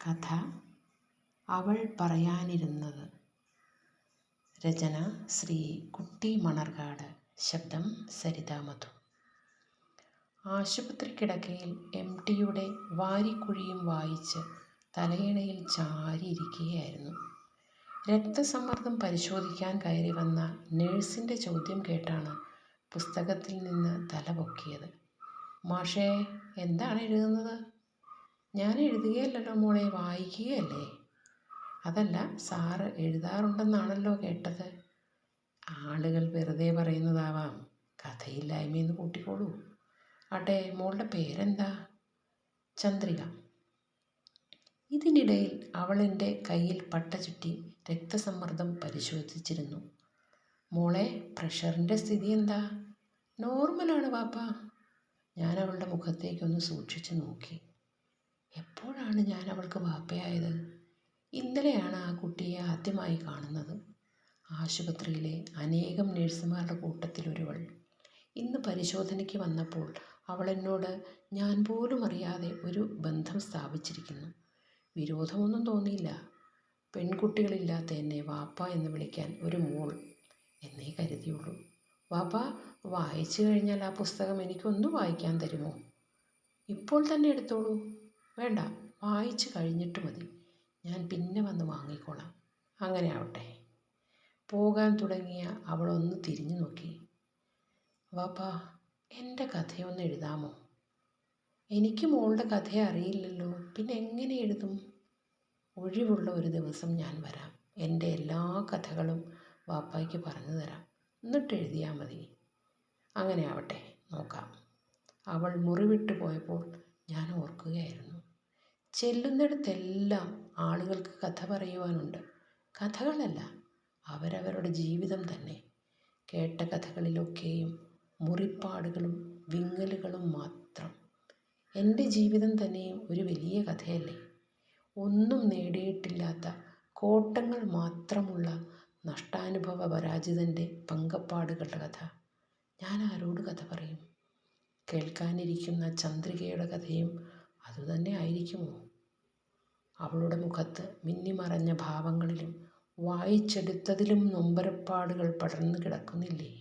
കഥ അവൾ പറയാനിരുന്നത്. രചന ശ്രീ കുട്ടി മണർകാട്. ശബ്ദം സരിത മധു. ആശുപത്രി കിടക്കയിൽ MTയുടെ വാരിക്കുഴിയും വായിച്ച് തലയിണയിൽ ചാരിയിരിക്കുകയായിരുന്നു. രക്തസമ്മർദ്ദം പരിശോധിക്കാൻ കയറി വന്ന നേഴ്സിൻ്റെ ചോദ്യം കേട്ടാണ് പുസ്തകത്തിൽ നിന്ന് തല പൊക്കിയത്. മാഷേ, എന്താണ് എഴുതുന്നത്? ഞാൻ എഴുതുകയല്ലല്ലോ മോളെ, വായിക്കുകയല്ലേ. അതല്ല, സാറ് എഴുതാറുണ്ടെന്നാണല്ലോ കേട്ടത്. ആളുകൾ വെറുതെ പറയുന്നതാവാം, കഥയില്ലായ്മയെന്ന് കൂട്ടിക്കോളൂ. ആട്ടെ, മോളുടെ പേരെന്താ? ചന്ദ്രിക. ഇതിനിടയിൽ അവളെൻ്റെ കയ്യിൽ പട്ട ചുറ്റി രക്തസമ്മർദ്ദം പരിശോധിച്ചിരുന്നു. മോളെ, പ്രഷറിൻ്റെ സ്ഥിതി എന്താ? നോർമലാണ് പാപ്പ. ഞാൻ അവളുടെ മുഖത്തേക്കൊന്ന് സൂക്ഷിച്ചു നോക്കി. എപ്പോഴാണ് ഞാൻ അവൾക്ക് വാപ്പയായത്? ഇന്നലെയാണ് ആ കുട്ടിയെ ആദ്യമായി കാണുന്നത്. ആശുപത്രിയിലെ അനേകം നഴ്സുമാരുടെ കൂട്ടത്തിലൊരുവൾ. ഇന്ന് പരിശോധനയ്ക്ക് വന്നപ്പോൾ അവളെന്നോട് ഞാൻ പോലും അറിയാതെ ഒരു ബന്ധം സ്ഥാപിച്ചിരിക്കുന്നു. വിരോധമൊന്നും തോന്നിയില്ല. പെൺകുട്ടികളില്ലാത്ത എന്നെ വാപ്പ എന്ന് വിളിക്കാൻ ഒരു മോൾ എന്നേ കരുതിയുള്ളൂ. വാപ്പ, വായിച്ചു കഴിഞ്ഞാൽ ആ പുസ്തകം എനിക്കൊന്ന് വായിക്കാൻ തരുമോ? ഇപ്പോൾ തന്നെ എടുത്തോളൂ. വേണ്ട, വായിച്ചു കഴിഞ്ഞിട്ട് മതി. ഞാൻ പിന്നെ വന്ന് വാങ്ങിക്കോളാം. അങ്ങനെ ആവട്ടെ. പോകാൻ തുടങ്ങിയ അവളൊന്ന് തിരിഞ്ഞു നോക്കി. വാപ്പാ, എൻ്റെ കഥയൊന്ന് എഴുതാമോ? എനിക്ക് മോളുടെ കഥയെ അറിയില്ലല്ലോ, പിന്നെ എങ്ങനെ എഴുതും? ഒഴിവുള്ള ഒരു ദിവസം ഞാൻ വരാം. എൻ്റെ എല്ലാ കഥകളും വാപ്പായ്ക്ക് പറഞ്ഞു തരാം. എന്നിട്ട് എഴുതിയാൽ മതി. അങ്ങനെ ആവട്ടെ, നോക്കാം. അവൾ മുറിവിട്ട് പോയപ്പോൾ ഞാൻ ഓർക്കുകയായിരുന്നു. ചെല്ലുന്നിടത്തെല്ലാം ആളുകൾക്ക് കഥ പറയുവാനുണ്ട്. കഥകളല്ല, അവരവരുടെ ജീവിതം തന്നെ. കേട്ട കഥകളിലൊക്കെയും മുറിപ്പാടുകളും വിങ്ങലുകളും മാത്രം. എൻ്റെ ജീവിതം തന്നെയും ഒരു വലിയ കഥയല്ലേ. ഒന്നും നേടിയിട്ടില്ലാത്ത കോട്ടങ്ങൾ മാത്രമുള്ള നഷ്ടാനുഭവ പരാജിതൻ്റെ പങ്കപ്പാടുകളുടെ കഥ. ഞാൻ ആരോട് കഥ പറയും? കേൾക്കാനിരിക്കുന്ന ചന്ദ്രികയുടെ കഥയും അതുതന്നെ ആയിരിക്കുമോ? അവളുടെ മുഖത്ത് മിന്നിമറഞ്ഞ ഭാവങ്ങളിലും വായിച്ചെടുത്തതിലും നൊമ്പരപ്പാടുകൾ പടർന്നു കിടക്കുന്നില്ലേ?